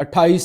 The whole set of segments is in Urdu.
28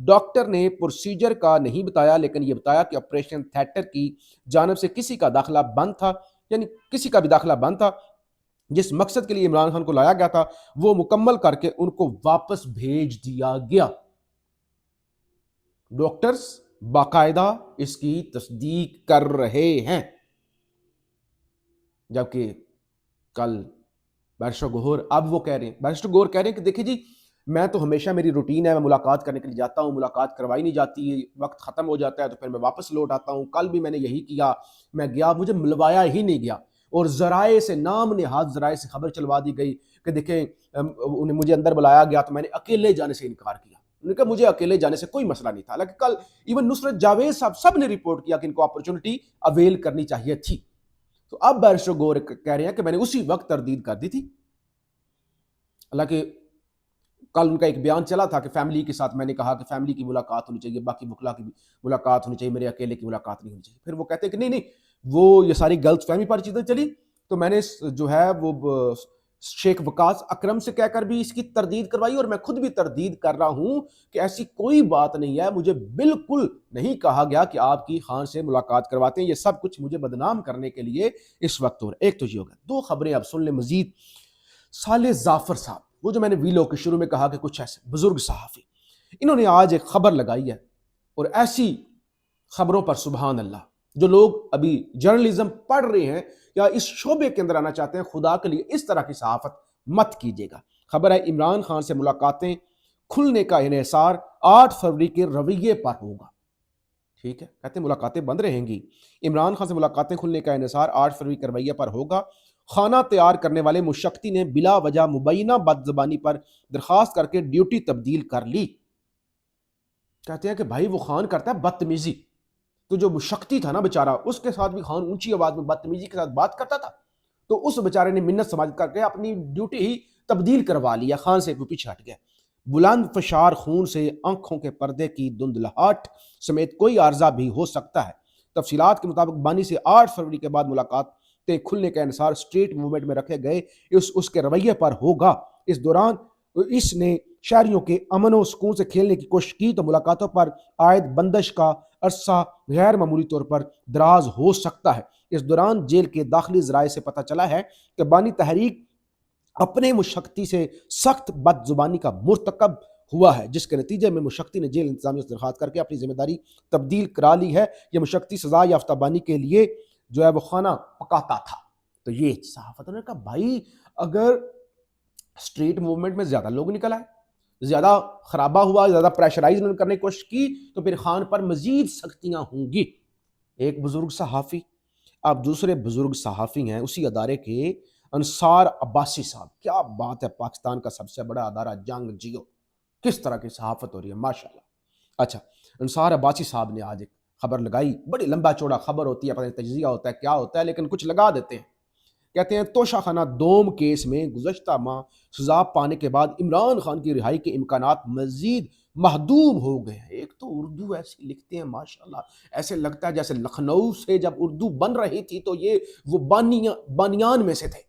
ڈاکٹر نے پروسیجر کا نہیں بتایا، لیکن یہ بتایا کہ آپریشن تھیٹر کی جانب سے کسی کا داخلہ بند تھا، یعنی کسی کا بھی داخلہ بند تھا۔ جس مقصد کے لیے عمران خان کو لایا گیا تھا وہ مکمل کر کے ان کو واپس بھیج دیا گیا۔ ڈاکٹرز باقاعدہ اس کی تصدیق کر رہے ہیں، جبکہ کل بیرسٹر گوہر اب وہ کہہ رہے ہیں، بیرسٹر گوہر کہہ رہے ہیں کہ دیکھیں جی میں تو ہمیشہ میری روٹین ہے، میں ملاقات کرنے کے لیے جاتا ہوں، ملاقات کروائی نہیں جاتی، وقت ختم ہو جاتا ہے تو پھر میں واپس لوٹ آتا ہوں، کل بھی میں نے یہی کیا، میں گیا مجھے ملوایا ہی نہیں گیا، اور ذرائع سے نام نہاد ذرائع سے خبر چلوا دی گئی کہ دیکھیں انہیں مجھے اندر بلایا گیا تو میں نے اکیلے جانے سے انکار کیا، انہوں نے کہا مجھے اکیلے جانے سے کوئی مسئلہ نہیں تھا، حالانکہ کل ایون نصرت جاوید صاحب سب نے رپورٹ کیا کہ ان کو اپرچونٹی اویل کرنی چاہیے تھی۔ تو اب بیرسٹر گوہر کہہ رہے ہیں کہ میں نے اسی وقت تردید کر دی تھی، حالانکہ کل ان کا ایک بیان چلا تھا کہ فیملی کے ساتھ میں نے کہا کہ فیملی کی ملاقات ہونی چاہیے، باقی وکلا کی بھی ملاقات ہونی چاہیے، میرے اکیلے کی ملاقات نہیں ہونی چاہیے۔ پھر وہ کہتے ہیں کہ نہیں وہ یہ ساری غلط فہمی پر چیزیں چلی، تو میں نے جو ہے وہ شیخ وقاص اکرم سے کہہ کر بھی اس کی تردید کروائی، اور میں خود بھی تردید کر رہا ہوں کہ ایسی کوئی بات نہیں ہے، مجھے بالکل نہیں کہا گیا کہ آپ کی خان سے ملاقات کرواتے ہیں، یہ سب کچھ مجھے بدنام کرنے کے لیے اس وقت ہو رہا ہے۔ ایک تو یہ ہوگا، دو خبریں اب سن لیں مزید۔ صالح ظافر صاحب، وہ جو میں نے ویلو کے شروع میں کہا کہ کچھ ایسے بزرگ صحافی، انہوں نے آج ایک خبر لگائی ہے، اور ایسی خبروں پر سبحان اللہ، جو لوگ ابھی جرنلزم پڑھ رہے ہیں یا اس شعبے کے اندر آنا چاہتے ہیں، خدا کے لیے اس طرح کی صحافت مت کیجیے گا۔ خبر ہے عمران خان سے ملاقاتیں کھلنے کا انحصار 8 فروری کے رویے پر ہوگا۔ ٹھیک ہے، کہتے ہیں ملاقاتیں بند رہیں گی، عمران خان سے ملاقاتیں کھلنے کا انحصار 8 فروری کے رویے پر ہوگا۔ خانہ تیار کرنے والے مشقتی نے بلا وجہ مبینہ بد زبانی پر درخواست کر کے ڈیوٹی تبدیل کر لی۔ کہتے ہیں کہ بھائی وہ خان کرتا ہے بدتمیزی، تو جو مشقتی تھا نا بیچارہ، اس کے ساتھ بھی خان اونچی آواز میں بدتمیزی کے ساتھ بات کرتا تھا، تو اس بیچارے نے منت سمجھ کر کے اپنی ڈیوٹی ہی تبدیل کروا لیا، خان سے پیچھے ہٹ گیا۔ بلند فشار خون سے آنکھوں کے پردے کی دھندلاہٹ سمیت کوئی عارضہ بھی ہو سکتا ہے۔ تفصیلات کے مطابق بانی سے 8 فروری کے بعد ملاقاتیں کھلنے کا انحصار اسٹریٹ موومنٹ میں رکھے گئے اس کے رویے پر ہوگا۔ اس دوران اس نے شہریوں کے امن و سکون سے کھیلنے کی کوشش کی تو ملاقاتوں پر عائد بندش کا عرصہ غیر معمولی طور پر دراز ہو سکتا ہے۔ اس دوران جیل کے داخلی ذرائع سے پتہ چلا ہے کہ بانی تحریک اپنے مشقتی سے سخت بد زبانی کا مرتکب ہوا ہے، جس کے نتیجے میں مشقتی نے جیل انتظامیہ سے درخواست کر کے اپنی ذمہ داری تبدیل کرا لی ہے۔ یہ مشقتی سزا یافتہ بانی کے لیے جو ہے وہ کھانا پکاتا تھا۔ تو یہ صحافت نے کہا بھائی اگر اسٹریٹ موومنٹ میں زیادہ لوگ نکل آئے، زیادہ خرابہ ہوا، زیادہ پریشرائز کرنے کی کوشش کی، تو پھر خان پر مزید سختیاں ہوں گی۔ ایک بزرگ صحافی، اب دوسرے بزرگ صحافی ہیں اسی ادارے کے، انصار عباسی صاحب۔ کیا بات ہے، پاکستان کا سب سے بڑا ادارہ جنگ جیو، کس طرح کی صحافت ہو رہی ہے ماشاءاللہ۔ اچھا، انصار عباسی صاحب نے آج ایک خبر لگائی، بڑی لمبا چوڑا خبر ہوتی ہے، پتہ نہیں تجزیہ ہوتا ہے کیا ہوتا ہے، لیکن کچھ لگا دیتے ہیں۔ کہتے ہیں توشہ خانہ دوم کیس میں گزشتہ ماہ سزا پانے کے بعد عمران خان کی رہائی کے امکانات مزید محدود ہو گئے ہیں۔ ایک تو اردو ایسی لکھتے ہیں ماشاءاللہ، ایسے لگتا ہے جیسے لکھنؤ سے جب اردو بن رہی تھی تو یہ وہ بانیان میں سے تھے،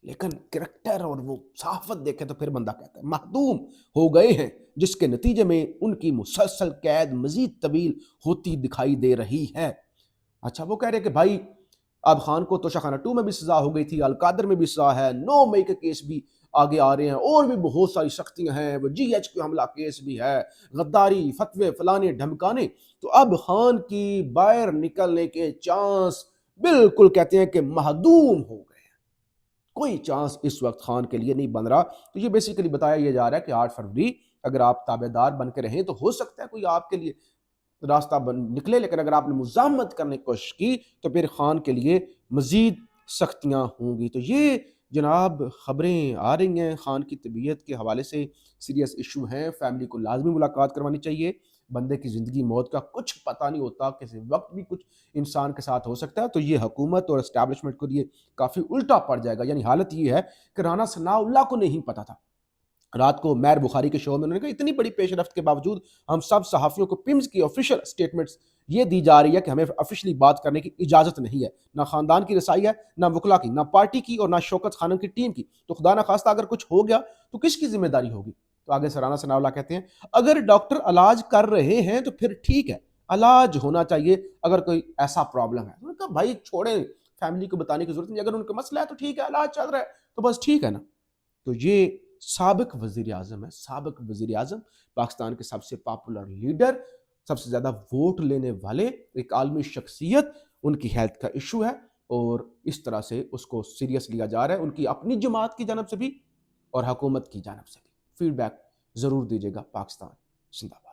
لیکن کریکٹر اور وہ صحافت دیکھیں تو پھر بندہ کہتا ہے محدود ہو گئے ہیں، جس کے نتیجے میں ان کی مسلسل قید مزید طویل ہوتی دکھائی دے رہی ہے۔ اچھا، وہ کہہ رہے کہ بھائی اب خان کو توشہ خانہ 2 میں بھی سزا ہو گئی تھی، القادر میں بھی سزا ہے، 9 مئی کے کیس بھی آگے آ رہے ہیں، اور بھی بہت ساری سختیاں ہیں، وہ جی ایچ کے حملہ کیس بھی ہے، غداری، فتوے، فلانے ڈھمکانے۔ تو اب خان کی باہر نکلنے کے چانس بالکل کہتے ہیں کہ محدود ہو گئے ہیں، کوئی چانس اس وقت خان کے لیے نہیں بن رہا۔ تو یہ بیسیکلی بتایا یہ جا رہا ہے کہ 8 فروری اگر آپ تابع دار بن کے رہیں تو ہو سکتا ہے کوئی آپ کے لیے راستہ نکلے، لیکن اگر آپ نے مزاحمت کرنے کی کوشش کی تو پھر خان کے لیے مزید سختیاں ہوں گی۔ تو یہ جناب خبریں آ رہی ہیں، خان کی طبیعت کے حوالے سے سیریس ایشو ہیں، فیملی کو لازمی ملاقات کروانی چاہیے۔ بندے کی زندگی موت کا کچھ پتہ نہیں ہوتا، کسی وقت بھی کچھ انسان کے ساتھ ہو سکتا ہے۔ تو یہ حکومت اور اسٹیبلشمنٹ کو لیے کافی الٹا پڑ جائے گا۔ یعنی حالت یہ ہے کہ رانا ثناء اللہ کو نہیں پتا تھا، رات کو میر بخاری کے شو میں انہوں نے کہا اتنی بڑی پیش رفت کے باوجود ہم سب صحافیوں کو پمز کی آفیشیل سٹیٹمنٹس یہ دی جا رہی ہے کہ ہمیں آفیشلی بات کرنے کی اجازت نہیں ہے، نہ خاندان کی رسائی ہے، نہ وکلا کی، نہ پارٹی کی، اور نہ شوکت خانم کی ٹیم کی۔ تو خدا نہ خواستہ اگر کچھ ہو گیا تو کس کی ذمہ داری ہوگی؟ تو آگے سرانا ثناء اللہ کہتے ہیں اگر ڈاکٹر علاج کر رہے ہیں تو پھر ٹھیک ہے، علاج ہونا چاہیے اگر کوئی ایسا پرابلم ہے۔ انہوں نے کہا بھائی چھوڑیں، فیملی کو بتانے کی ضرورت نہیں، اگر ان کا مسئلہ ہے تو ٹھیک ہے، علاج چل رہا ہے تو بس ٹھیک ہے نا۔ تو یہ سابق وزیر اعظم ہے، سابق وزیر اعظم، پاکستان کے سب سے پاپولر لیڈر، سب سے زیادہ ووٹ لینے والے، ایک عالمی شخصیت، ان کی ہیلتھ کا ایشو ہے اور اس طرح سے اس کو سیریس لیا جا رہا ہے، ان کی اپنی جماعت کی جانب سے بھی اور حکومت کی جانب سے بھی۔ فیڈ بیک ضرور دیجیے گا۔ پاکستان زندہ باد۔